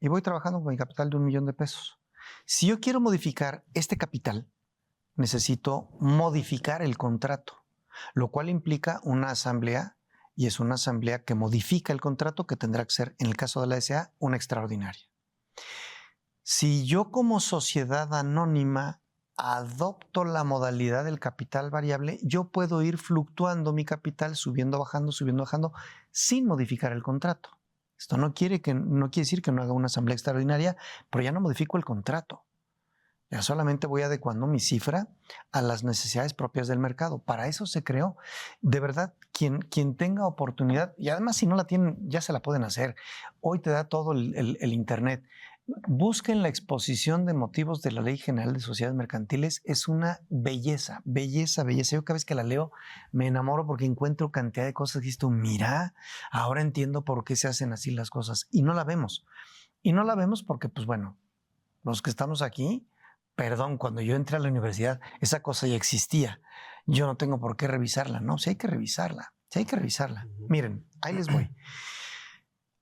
y voy trabajando con mi capital de $1,000,000. Si yo quiero modificar este capital, necesito modificar el contrato, lo cual implica una asamblea, y es una asamblea que modifica el contrato, que tendrá que ser, en el caso de la SA, una extraordinaria. Si yo como sociedad anónima adopto la modalidad del capital variable, yo puedo ir fluctuando mi capital, subiendo, bajando, sin modificar el contrato. Esto no quiere decir que no haga una asamblea extraordinaria, pero ya no modifico el contrato. Ya solamente voy adecuando mi cifra a las necesidades propias del mercado. Para eso se creó. De verdad, quien tenga oportunidad, y además si no la tienen, ya se la pueden hacer. Hoy te da todo el Internet. Busquen la exposición de motivos de la Ley General de Sociedades Mercantiles. Es una belleza, belleza, belleza. Yo cada vez que la leo me enamoro porque encuentro cantidad de cosas que dices tú, mira, ahora entiendo por qué se hacen así las cosas. Y no la vemos. Y no la vemos porque, pues bueno, los que estamos aquí, perdón, cuando yo entré a la universidad, esa cosa ya existía. Yo no tengo por qué revisarla, ¿no? Sí hay que revisarla. Sí, hay que revisarla. Miren, ahí les voy.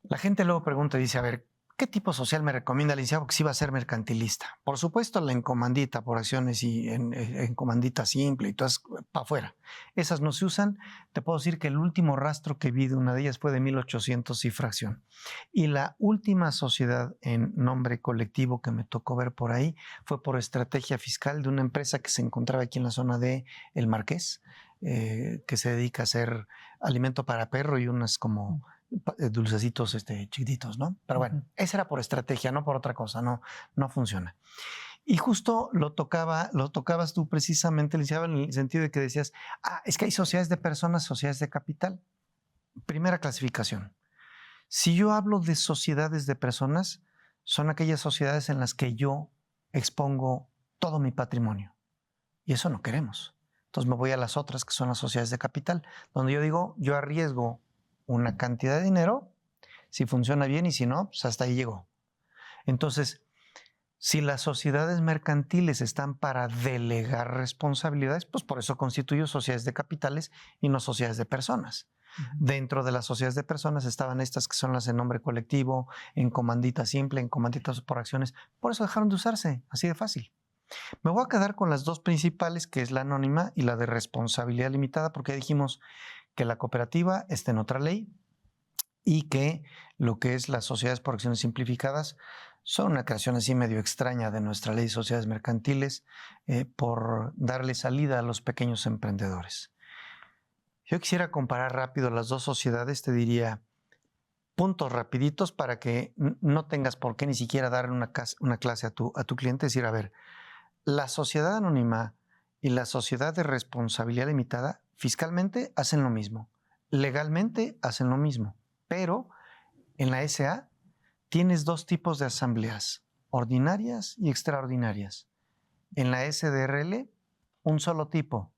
La gente luego pregunta y dice, a ver, ¿qué tipo social me recomienda el licenciado? Porque sí va a ser mercantilista. Por supuesto, la encomandita por acciones y en comandita simple y todas para afuera. Esas no se usan. Te puedo decir que el último rastro que vi de una de ellas fue de 1800 y fracción. Y la última sociedad en nombre colectivo que me tocó ver por ahí fue por estrategia fiscal de una empresa que se encontraba aquí en la zona de El Marqués, que se dedica a hacer alimento para perro y unas como dulcecitos chiquititos, ¿no? Pero bueno, esa era por estrategia, no por otra cosa, no funciona. Y justo lo tocabas tú precisamente, licenciado, en el sentido de que decías, es que hay sociedades de personas, sociedades de capital. Primera clasificación. Si yo hablo de sociedades de personas, son aquellas sociedades en las que yo expongo todo mi patrimonio. Y eso no queremos. Entonces me voy a las otras, que son las sociedades de capital, donde yo digo, yo arriesgo una cantidad de dinero, si funciona bien y si no, pues hasta ahí llegó. Entonces, si las sociedades mercantiles están para delegar responsabilidades, pues por eso constituyo sociedades de capitales y no sociedades de personas. Dentro de las sociedades de personas estaban estas que son las en nombre colectivo, en comandita simple, en comanditas por acciones. Por eso dejaron de usarse, así de fácil. Me voy a quedar con las dos principales, que es la anónima y la de responsabilidad limitada, porque dijimos que la cooperativa está en otra ley y que lo que es las sociedades por acciones simplificadas son una creación así medio extraña de nuestra ley de sociedades mercantiles por darle salida a los pequeños emprendedores. Yo quisiera comparar rápido las dos sociedades, te diría puntos rapiditos para que no tengas por qué ni siquiera darle una clase a tu cliente, decir, a ver, la sociedad anónima y la sociedad de responsabilidad limitada fiscalmente hacen lo mismo, legalmente hacen lo mismo, pero en la SA tienes dos tipos de asambleas, ordinarias y extraordinarias. En la SDRL, un solo tipo.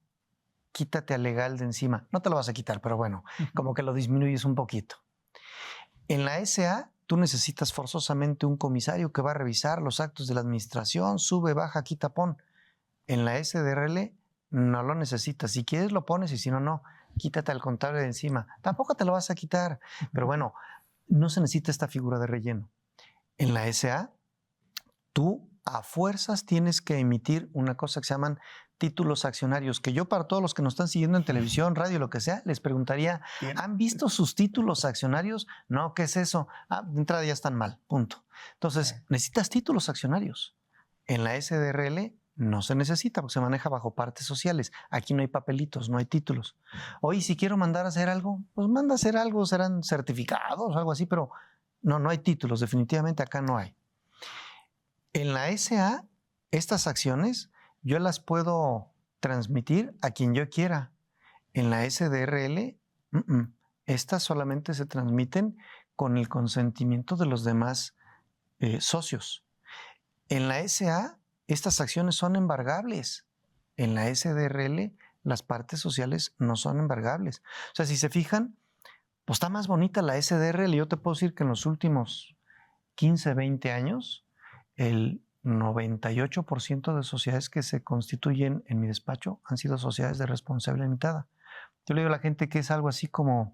Quítate al legal de encima. No te lo vas a quitar, pero bueno, como que lo disminuyes un poquito. En la SA, tú necesitas forzosamente un comisario que va a revisar los actos de la administración, sube, baja, quita, pon. En la SDRL no lo necesitas. Si quieres lo pones y si no, no. Quítate al contable de encima. Tampoco te lo vas a quitar. Pero bueno, no se necesita esta figura de relleno. En la SA, tú a fuerzas tienes que emitir una cosa que se llaman títulos accionarios, que yo para todos los que nos están siguiendo en televisión, radio, lo que sea, les preguntaría, ¿han visto sus títulos accionarios? No, ¿qué es eso? De entrada ya están mal, punto. Entonces, necesitas títulos accionarios. En la SDRL no se necesita porque se maneja bajo partes sociales. Aquí no hay papelitos, no hay títulos. Oye, si quiero mandar a hacer algo, pues manda a hacer algo, serán certificados o algo así, pero no hay títulos, definitivamente acá no hay. En la SA, estas acciones yo las puedo transmitir a quien yo quiera. En la SDRL, estas solamente se transmiten con el consentimiento de los demás socios. En la SA, estas acciones son embargables. En la SDRL, las partes sociales no son embargables. O sea, si se fijan, pues está más bonita la SDRL. Yo te puedo decir que en los últimos 15, 20 años, el 98% de sociedades que se constituyen en mi despacho han sido sociedades de responsabilidad limitada. Yo le digo a la gente que es algo así como,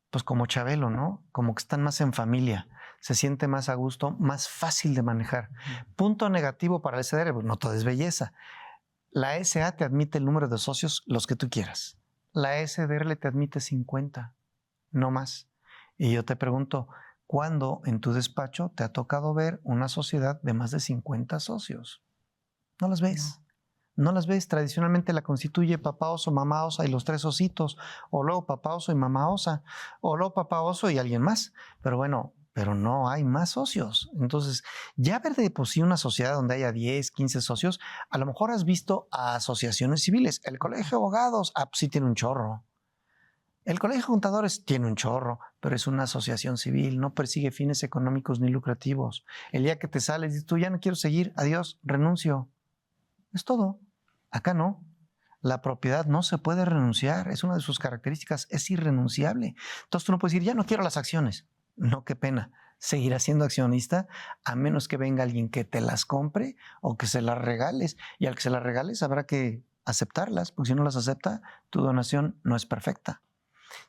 pues como Chabelo, ¿no? Como que están más en familia, se siente más a gusto, más fácil de manejar. Punto negativo para el SDR, pues no todo es belleza. La SA te admite el número de socios, los que tú quieras. La SDRL te admite 50, no más. Y yo te pregunto, ¿cuándo en tu despacho te ha tocado ver una sociedad de más de 50 socios? No las ves. No las ves. Tradicionalmente la constituye papá oso, mamá osa y los tres ositos, o luego papá oso y mamá osa, o luego papá oso y alguien más. Pero bueno, pero no hay más socios. Entonces, ya ver de por sí una sociedad donde haya 10, 15 socios, a lo mejor has visto a asociaciones civiles. El Colegio de Abogados, pues sí tiene un chorro. El Colegio de Contadores tiene un chorro, pero es una asociación civil, no persigue fines económicos ni lucrativos. El día que te sales, dices tú, ya no quiero seguir, adiós, renuncio. Es todo. Acá no. La propiedad no se puede renunciar, es una de sus características, es irrenunciable. Entonces tú no puedes decir, ya no quiero las acciones. No, qué pena. Seguirás siendo accionista a menos que venga alguien que te las compre o que se las regales. Y al que se las regales habrá que aceptarlas, porque si no las acepta, tu donación no es perfecta.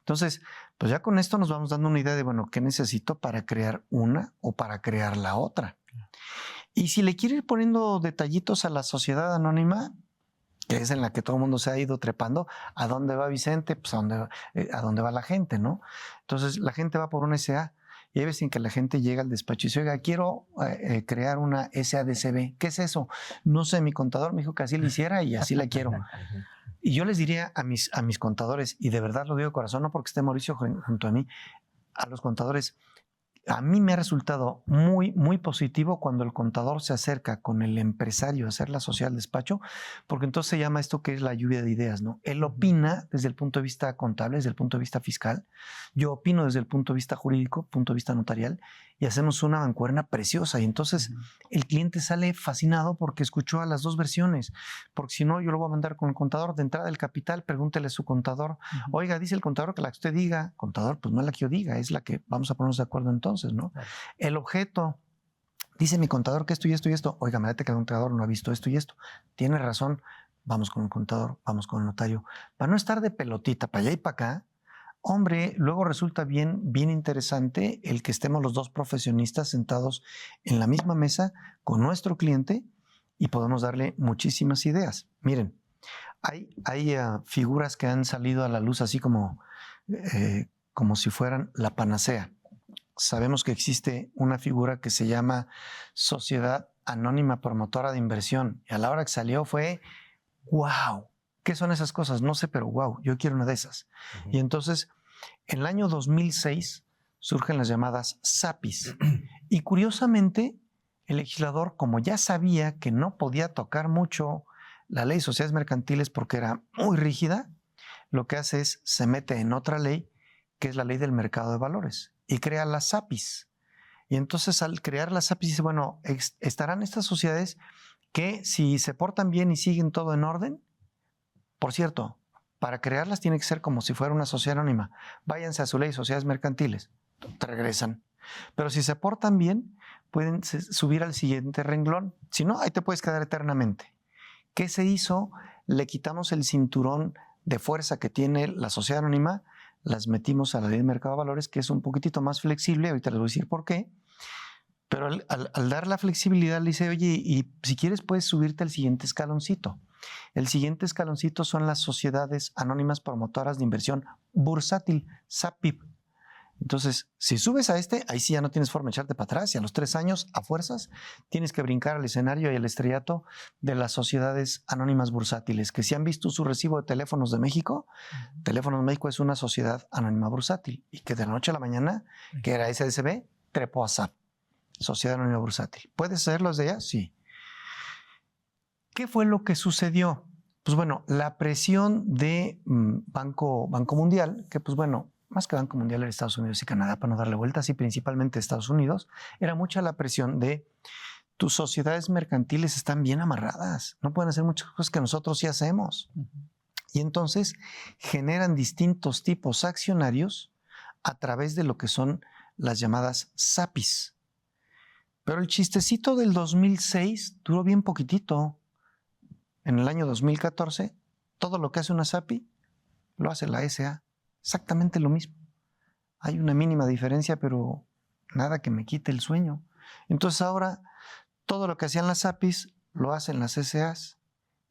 Entonces, pues ya con esto nos vamos dando una idea de, bueno, ¿qué necesito para crear una o para crear la otra? Y si le quiero ir poniendo detallitos a la sociedad anónima, que es en la que todo el mundo se ha ido trepando, ¿a dónde va Vicente? Pues a dónde va la gente, ¿no? Entonces, la gente va por una SA. Y hay veces en que la gente llega al despacho y dice, oiga, quiero crear una SADCB. ¿Qué es eso? No sé, mi contador me dijo que así la hiciera y así la quiero. Y yo les diría a mis contadores, y de verdad lo digo de corazón, no porque esté Mauricio junto a mí, a los contadores, a mí me ha resultado muy, muy positivo cuando el contador se acerca con el empresario a hacer la sociedad del despacho, porque entonces se llama esto que es la lluvia de ideas, ¿no? Él opina desde el punto de vista contable, desde el punto de vista fiscal, yo opino desde el punto de vista jurídico, punto de vista notarial, y hacemos una mancuerna preciosa. Y entonces el cliente sale fascinado porque escuchó a las dos versiones, porque si no, yo lo voy a mandar con el contador de entrada del capital, pregúntele a su contador, oiga, dice el contador que la que usted diga, contador, pues no es la que yo diga, es la que vamos a ponernos de acuerdo entonces, ¿no? El objeto, dice mi contador que esto y esto y esto, oiga, me parece que el contador no ha visto esto y esto, tiene razón, vamos con el contador, vamos con el notario, para no estar de pelotita para allá y para acá. Hombre, luego resulta bien interesante el que estemos los dos profesionistas sentados en la misma mesa con nuestro cliente y podemos darle muchísimas ideas. Miren, hay figuras que han salido a la luz así como si fueran la panacea. Sabemos que existe una figura que se llama Sociedad Anónima Promotora de Inversión y a la hora que salió fue ¡wow! ¿Qué son esas cosas? No sé, pero wow, yo quiero una de esas. Y entonces, en el año 2006 surgen las llamadas SAPIs. Y curiosamente, el legislador, como ya sabía que no podía tocar mucho la ley de sociedades mercantiles porque era muy rígida, lo que hace es se mete en otra ley, que es la ley del mercado de valores, y crea las SAPIs. Y entonces, al crear las SAPIs, dice, bueno, estarán estas sociedades que si se portan bien y siguen todo en orden. Por cierto, para crearlas tiene que ser como si fuera una sociedad anónima. Váyanse a su ley de sociedades mercantiles, te regresan. Pero si se portan bien, pueden subir al siguiente renglón. Si no, ahí te puedes quedar eternamente. ¿Qué se hizo? Le quitamos el cinturón de fuerza que tiene la sociedad anónima, las metimos a la ley de mercado de valores, que es un poquitito más flexible. Ahorita les voy a decir por qué. Pero al dar la flexibilidad, le dice, oye, y si quieres puedes subirte al siguiente escaloncito. El siguiente escaloncito son las sociedades anónimas promotoras de inversión bursátil, SAPIB. Entonces, si subes a ahí sí ya no tienes forma de echarte para atrás y a los 3 años, a fuerzas, tienes que brincar al escenario y al estrellato de las sociedades anónimas bursátiles, que si han visto su recibo de Teléfonos de México, Teléfonos de México es una sociedad anónima bursátil y que de la noche a la mañana, que era SDCB, trepó a SAP, Sociedad Anónima Bursátil. ¿Puedes saberlos de ella? Sí. ¿Qué fue lo que sucedió? Pues bueno, la presión de Banco Mundial, que pues bueno, más que Banco Mundial era Estados Unidos y Canadá, para no darle vueltas, y principalmente Estados Unidos, era mucha la presión de tus sociedades mercantiles están bien amarradas, no pueden hacer muchas cosas que nosotros sí hacemos. Y entonces generan distintos tipos accionarios a través de lo que son las llamadas SAPIs. Pero el chistecito del 2006 duró bien poquitito. En el año 2014, todo lo que hace una SAPI lo hace la SA. Exactamente lo mismo. Hay una mínima diferencia, pero nada que me quite el sueño. Entonces ahora, todo lo que hacían las SAPIs lo hacen las SAs.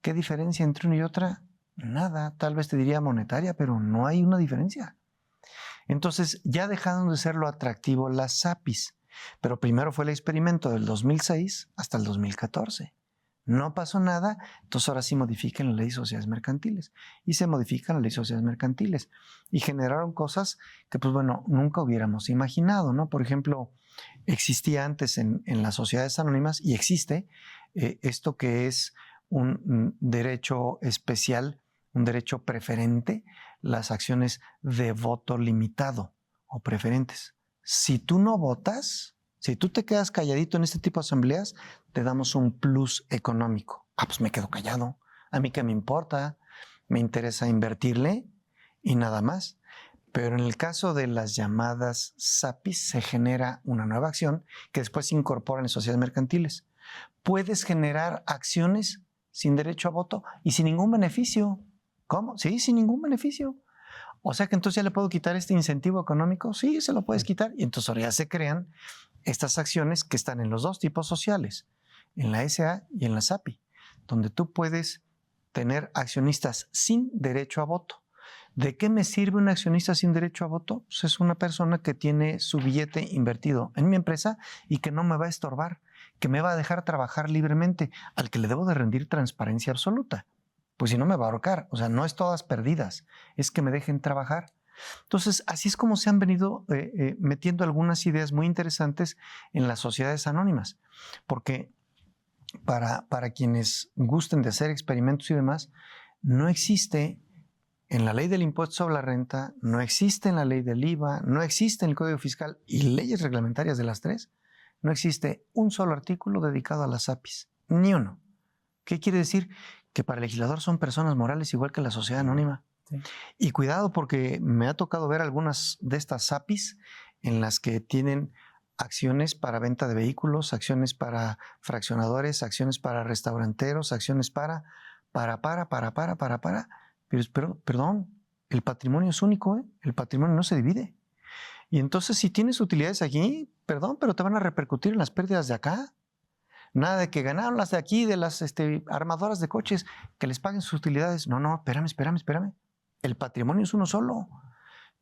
¿Qué diferencia entre una y otra? Nada. Tal vez te diría monetaria, pero no hay una diferencia. Entonces ya dejaron de ser lo atractivo las SAPIs. Pero primero fue el experimento del 2006 hasta el 2014. No pasó nada, entonces ahora sí modifican la ley de sociedades mercantiles. Y se modifican la ley de sociedades mercantiles. Y generaron cosas que, pues bueno, nunca hubiéramos imaginado, ¿no? Por ejemplo, existía antes en las sociedades anónimas, y existe esto que es un derecho especial, un derecho preferente, las acciones de voto limitado o preferentes. Si tú no votas, si tú te quedas calladito en este tipo de asambleas, te damos un plus económico. Ah, pues me quedo callado. A mí qué me importa, me interesa invertirle y nada más. Pero en el caso de las llamadas SAPIs se genera una nueva acción que después se incorpora en sociedades mercantiles. Puedes generar acciones sin derecho a voto y sin ningún beneficio. ¿Cómo? Sí, sin ningún beneficio. O sea que entonces ya le puedo quitar este incentivo económico. Sí, se lo puedes quitar. Y entonces ahora ya se crean estas acciones que están en los dos tipos sociales, en la SA y en la SAPI, donde tú puedes tener accionistas sin derecho a voto. ¿De qué me sirve un accionista sin derecho a voto? Pues es una persona que tiene su billete invertido en mi empresa y que no me va a estorbar, que me va a dejar trabajar libremente, al que le debo de rendir transparencia absoluta. Pues si no me va a ahorcar. O sea, no es todas perdidas, es que me dejen trabajar. Entonces, así es como se han venido metiendo algunas ideas muy interesantes en las sociedades anónimas, porque para quienes gusten de hacer experimentos y demás, no existe en la ley del impuesto sobre la renta, no existe en la ley del IVA, no existe en el Código Fiscal y leyes reglamentarias de las tres, no existe un solo artículo dedicado a las APIs, ni uno. ¿Qué quiere decir? Que para el legislador son personas morales igual que la sociedad anónima. Sí. Y cuidado, porque me ha tocado ver algunas de estas APIs en las que tienen acciones para venta de vehículos, acciones para fraccionadores, acciones para restauranteros, acciones para. Pero, perdón, el patrimonio es único, ¿eh? El patrimonio no se divide. Y entonces, si tienes utilidades aquí, perdón, pero te van a repercutir en las pérdidas de acá. Nada de que ganaron las de aquí, de las armadoras de coches, que les paguen sus utilidades. No, espérame. El patrimonio es uno solo.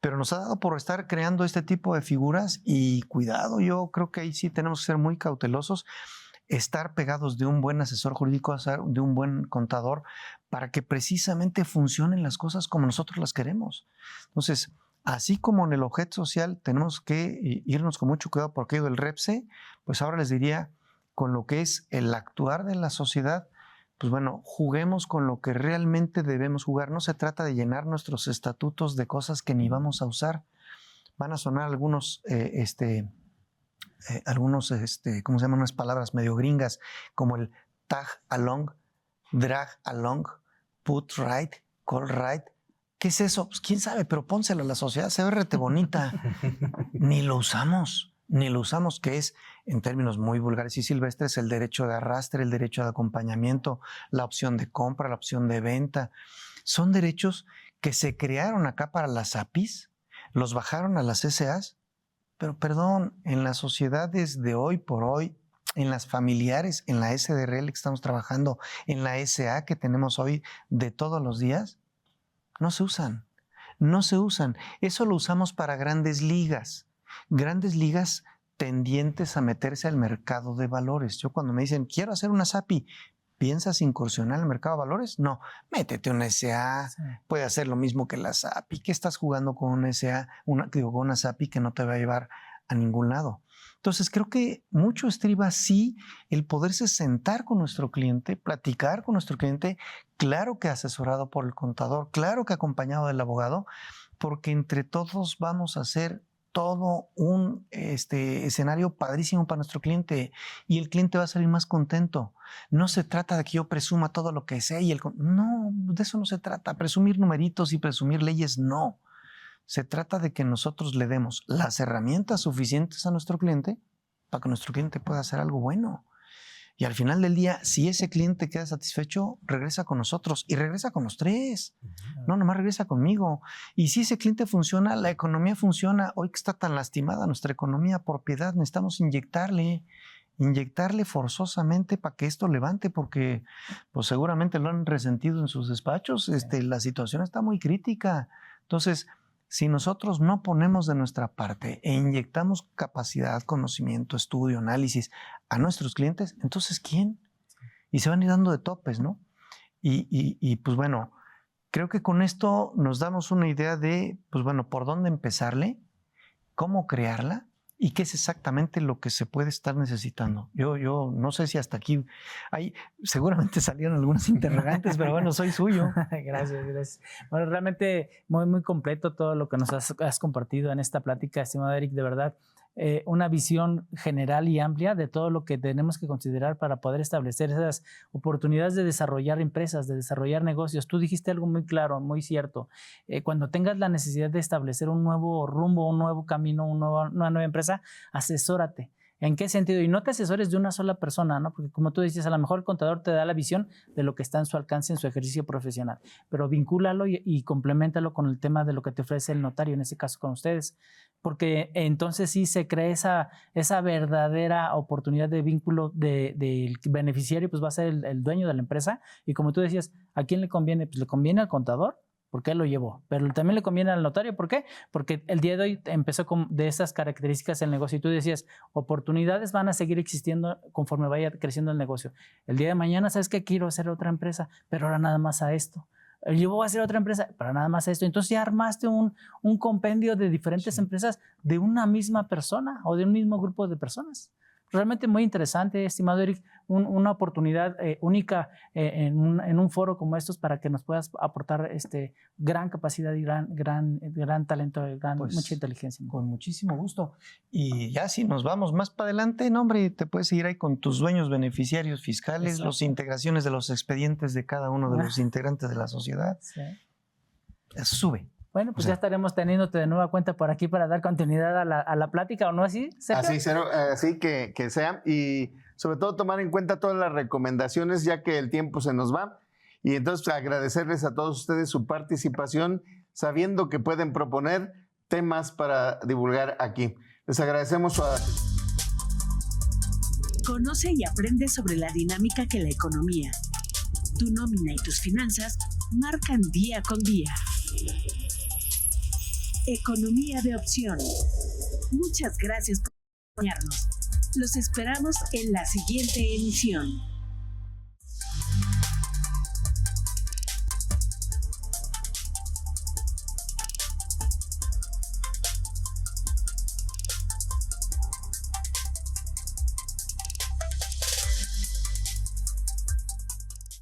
Pero nos ha dado por estar creando este tipo de figuras y cuidado, yo creo que ahí sí tenemos que ser muy cautelosos, estar pegados de un buen asesor jurídico, de un buen contador, para que precisamente funcionen las cosas como nosotros las queremos. Entonces, así como en el objeto social tenemos que irnos con mucho cuidado por aquello del REPSE, pues ahora les diría, con lo que es el actuar de la sociedad, pues bueno, juguemos con lo que realmente debemos jugar. No se trata de llenar nuestros estatutos de cosas que ni vamos a usar. Van a sonar algunos, ¿cómo se llaman? Unas palabras medio gringas, como el tag along, drag along, put right, call right. ¿Qué es eso? Pues quién sabe, pero pónselo a la sociedad, se ve rete bonita. Ni lo usamos, que es, en términos muy vulgares y silvestres, el derecho de arrastre, el derecho de acompañamiento, la opción de compra, la opción de venta. Son derechos que se crearon acá para las APIs, los bajaron a las SAs, pero perdón, en las sociedades de hoy por hoy, en las familiares, en la SDRL que estamos trabajando, en la SA que tenemos hoy de todos los días, no se usan. Eso lo usamos para grandes ligas tendientes a meterse al mercado de valores. Yo cuando me dicen, quiero hacer una SAPI, ¿piensas incursionar en el mercado de valores? No, métete una SA, sí. Puede hacer lo mismo que la SAPI. ¿Qué estás jugando con una SA, con una SAPI que no te va a llevar a ningún lado? Entonces creo que mucho estriba sí el poderse sentar con nuestro cliente, platicar con nuestro cliente, claro que asesorado por el contador, claro que acompañado del abogado, porque entre todos vamos a hacer todo un escenario padrísimo para nuestro cliente y el cliente va a salir más contento. No se trata de que yo presuma todo lo que sé no, de eso no se trata. Presumir numeritos y presumir leyes, no. Se trata de que nosotros le demos las herramientas suficientes a nuestro cliente para que nuestro cliente pueda hacer algo bueno. Y al final del día, si ese cliente queda satisfecho, regresa con nosotros y regresa con los tres. No, nomás regresa conmigo. Y si ese cliente funciona, la economía funciona. Hoy que está tan lastimada nuestra economía por piedad, necesitamos inyectarle forzosamente para que esto levante, porque pues seguramente lo han resentido en sus despachos. La situación está muy crítica. Entonces, si nosotros no ponemos de nuestra parte e inyectamos capacidad, conocimiento, estudio, análisis a nuestros clientes, entonces ¿quién? Y se van a ir dando de topes, ¿no? Y pues bueno, creo que con esto nos damos una idea de, pues bueno, por dónde empezarle, cómo crearla y qué es exactamente lo que se puede estar necesitando. Yo no sé si hasta aquí seguramente salieron algunos interrogantes, pero bueno, soy suyo. Gracias. Bueno, realmente muy, muy completo todo lo que nos has compartido en esta plática, estimado Eric, de verdad. Una visión general y amplia de todo lo que tenemos que considerar para poder establecer esas oportunidades de desarrollar empresas, de desarrollar negocios. Tú dijiste algo muy claro, muy cierto. Cuando tengas la necesidad de establecer un nuevo rumbo, un nuevo camino, una nueva empresa, asesórate. ¿En qué sentido? Y no te asesores de una sola persona, ¿no? Porque como tú dices, a lo mejor el contador te da la visión de lo que está en su alcance en su ejercicio profesional, pero vincúlalo y compleméntalo con el tema de lo que te ofrece el notario, en este caso con ustedes, porque entonces sí se crea esa verdadera oportunidad de vínculo del beneficiario, pues va a ser el dueño de la empresa, y como tú decías, ¿a quién le conviene? Pues le conviene al contador, porque él lo llevó, pero también le conviene al notario. ¿Por qué? Porque el día de hoy empezó de esas características el negocio, y tú decías, oportunidades van a seguir existiendo conforme vaya creciendo el negocio. El día de mañana, ¿sabes qué? Quiero hacer otra empresa, pero ahora nada más a esto. Yo voy a hacer otra empresa, pero nada más a esto. Entonces ya armaste un compendio de diferentes empresas de una misma persona o de un mismo grupo de personas. Realmente muy interesante, estimado Eric, una oportunidad única en un foro como estos para que nos puedas aportar gran capacidad y gran talento, Pues, mucha inteligencia. Con muchísimo gusto. Y ya si nos vamos más para adelante, no, hombre, te puedes ir ahí con tus dueños beneficiarios fiscales, Exacto. las integraciones de los expedientes de cada uno de los integrantes de la sociedad. Sí. Sube. Bueno, pues ya estaremos teniéndote de nueva cuenta por aquí para dar continuidad a la plática, ¿o no así, Sergio? Así que sea, y sobre todo tomar en cuenta todas las recomendaciones, ya que el tiempo se nos va, y entonces agradecerles a todos ustedes su participación, sabiendo que pueden proponer temas para divulgar aquí. Les agradecemos su... Conoce y aprende sobre la dinámica que la economía, tu nómina y tus finanzas marcan día con día. Economía de opción. Muchas gracias por acompañarnos. Los esperamos en la siguiente emisión.